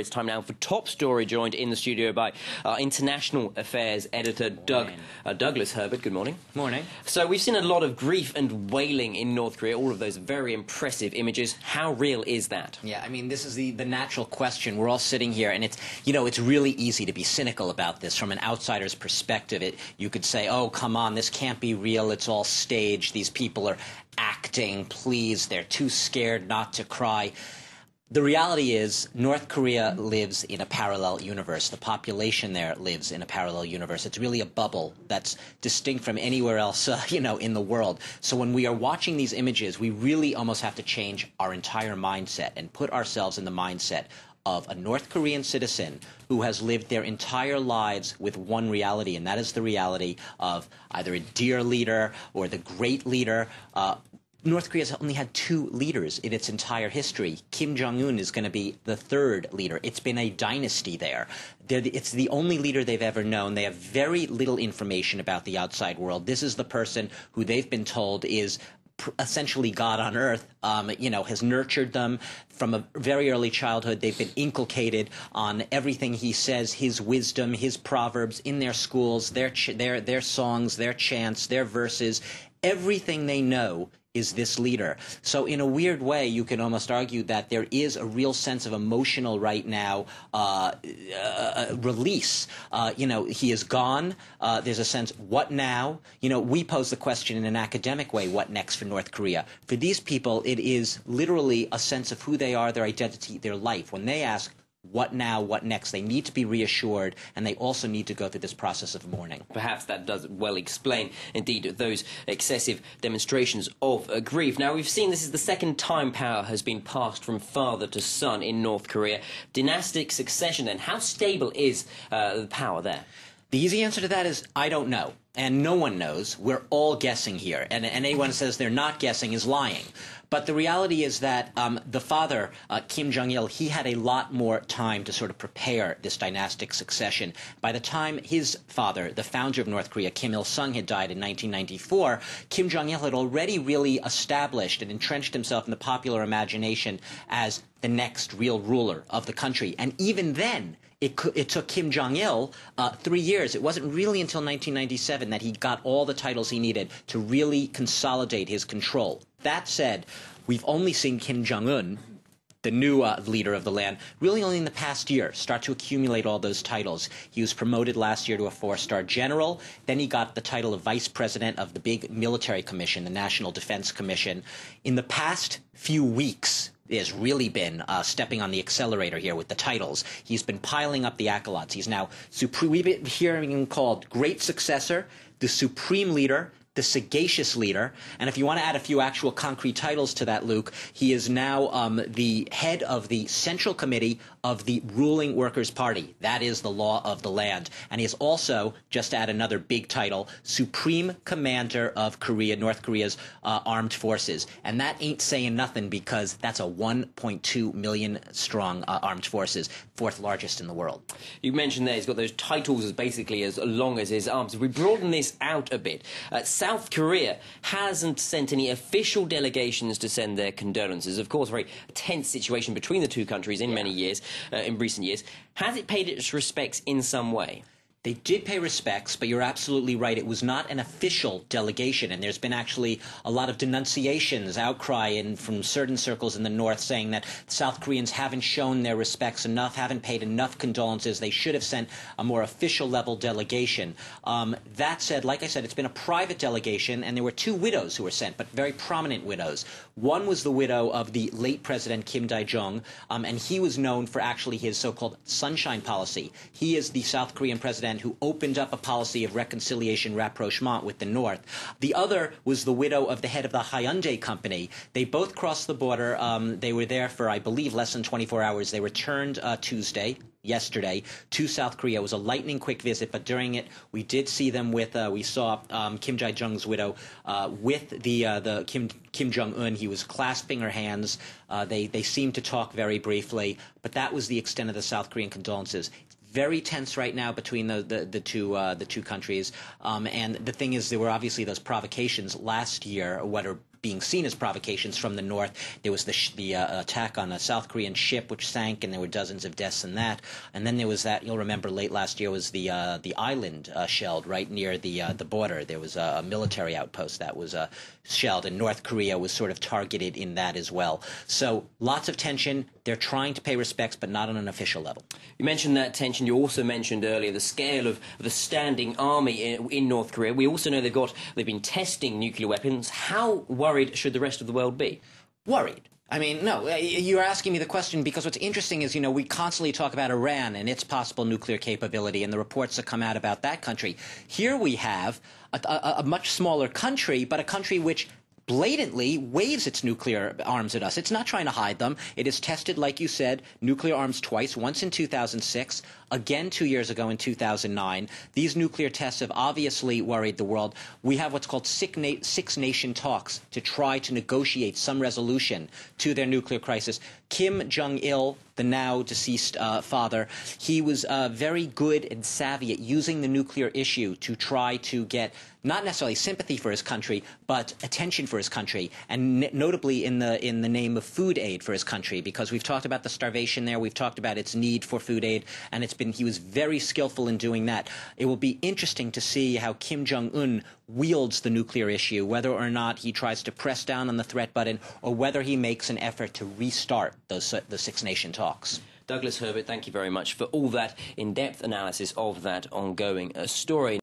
It's time now for Top Story, joined in the studio by our International Affairs editor, Douglas Herbert. Good morning. Morning. So we've seen a lot of grief and wailing in North Korea, all of those very impressive images. How real is that? Yeah, I mean, this is the natural question. We're all sitting here, and it's really easy to be cynical about this. From an outsider's perspective, you could say, oh, come on, this can't be real. It's all staged. These people are acting. Please, they're too scared not to cry. The reality is North Korea lives in a parallel universe. The population there lives in a parallel universe. It's really a bubble that's distinct from anywhere else, in the world. So when we are watching these images, we really almost have to change our entire mindset and put ourselves in the mindset of a North Korean citizen who has lived their entire lives with one reality, and that is the reality of either a dear leader or the great leader. North Korea has only had two leaders in its entire history. Kim Jong-un is going to be the third leader. It's been a dynasty there. It's the only leader they've ever known. They have very little information about the outside world. This is the person who they've been told is essentially God on earth, has nurtured them from a very early childhood. They've been inculcated on everything he says, his wisdom, his proverbs in their schools, their songs, their chants, their verses. Everything they know is this leader. So in a weird way, you can almost argue that there is a real sense of emotional right now release. He is gone. There's a sense, what now? We pose the question in an academic way, what next for North Korea? For these people, it is literally a sense of who they are, their identity, their life. When they ask, what now, what next? They need to be reassured, and they also need to go through this process of mourning. Perhaps that does well explain, indeed, those excessive demonstrations of grief. Now, we've seen this is the second time power has been passed from father to son in North Korea. Dynastic succession, then. How stable is the power there? The easy answer to that is, I don't know. And no one knows. We're all guessing here. And anyone who says they're not guessing is lying. But the reality is that the father, Kim Jong-il, he had a lot more time to sort of prepare this dynastic succession. By the time his father, the founder of North Korea, Kim Il-sung, had died in 1994, Kim Jong-il had already really established and entrenched himself in the popular imagination as the next real ruler of the country. And even then, it took Kim Jong-il 3 years. It wasn't really until 1997 that he got all the titles he needed to really consolidate his control. That said, we've only seen Kim Jong-un, the new leader of the land, really only in the past year start to accumulate all those titles. He was promoted last year to a 4-star general. Then he got the title of vice president of the big military commission, the National Defense Commission. In the past few weeks, has really been stepping on the accelerator here with the titles. He's been piling up the accolades. He's now we've been hearing him called great successor, the supreme leader, the sagacious leader, and if you want to add a few actual concrete titles to that, Luke, he is now the head of the Central Committee of the ruling Workers' Party. That is the law of the land. And he is also, just to add another big title, Supreme Commander of North Korea's armed forces. And that ain't saying nothing because that's a 1.2 million strong armed forces, 4th largest in the world. You mentioned there he's got those titles as basically as long as his arms. If we broaden this out a bit, South Korea hasn't sent any official delegations to send their condolences. Of course, a very tense situation between the two countries in many years, in recent years. Has it paid its respects in some way? They did pay respects, but you're absolutely right. It was not an official delegation, and there's been actually a lot of denunciations, outcry from certain circles in the North saying that South Koreans haven't shown their respects enough, haven't paid enough condolences. They should have sent a more official-level delegation. That said, like I said, it's been a private delegation, and there were 2 widows who were sent, but very prominent widows. One was the widow of the late President Kim Dae-jung, and he was known for actually his so-called sunshine policy. He is the South Korean president who opened up a policy of reconciliation, rapprochement with the North. The other was the widow of the head of the Hyundai company. They both crossed the border. They were there for, I believe, less than 24 hours. They returned yesterday, to South Korea. It was a lightning-quick visit, but during it, we did see them with, we saw Kim Dae-jung's widow with the Kim Jong-un. He was clasping her hands. They seemed to talk very briefly, but that was the extent of the South Korean condolences. Very tense right now between the two countries, and the thing is, there were obviously those provocations last year, what are being seen as provocations from the north. There was the attack on a South Korean ship which sank, and there were dozens of deaths in that. And then there was that, you'll remember late last year, was the island shelled right near the border. There was a military outpost that was shelled, and North Korea was sort of targeted in that as well. So lots of tension. They're trying to pay respects, but not on an official level. You mentioned that tension. You also mentioned earlier the scale of the standing army in North Korea. We also know they've been testing nuclear weapons. How worried should the rest of the world be? Worried. I mean, no, you're asking me the question because what's interesting is, we constantly talk about Iran and its possible nuclear capability and the reports that come out about that country. Here we have a much smaller country, but a country which blatantly waves its nuclear arms at us. It's not trying to hide them. It has tested, like you said, nuclear arms twice, once in 2006, again 2 years ago in 2009. These nuclear tests have obviously worried the world. We have what's called six-nation talks to try to negotiate some resolution to their nuclear crisis. Kim Jong-il, the now deceased father, he was very good and savvy at using the nuclear issue to try to get not necessarily sympathy for his country, but attention for his country, and notably in the name of food aid for his country, because we've talked about the starvation there, we've talked about its need for food aid, and he was very skillful in doing that. It will be interesting to see how Kim Jong-un wields the nuclear issue, whether or not he tries to press down on the threat button, or whether he makes an effort to restart the six-nation talks. Douglas Herbert, thank you very much for all that in-depth analysis of that ongoing story.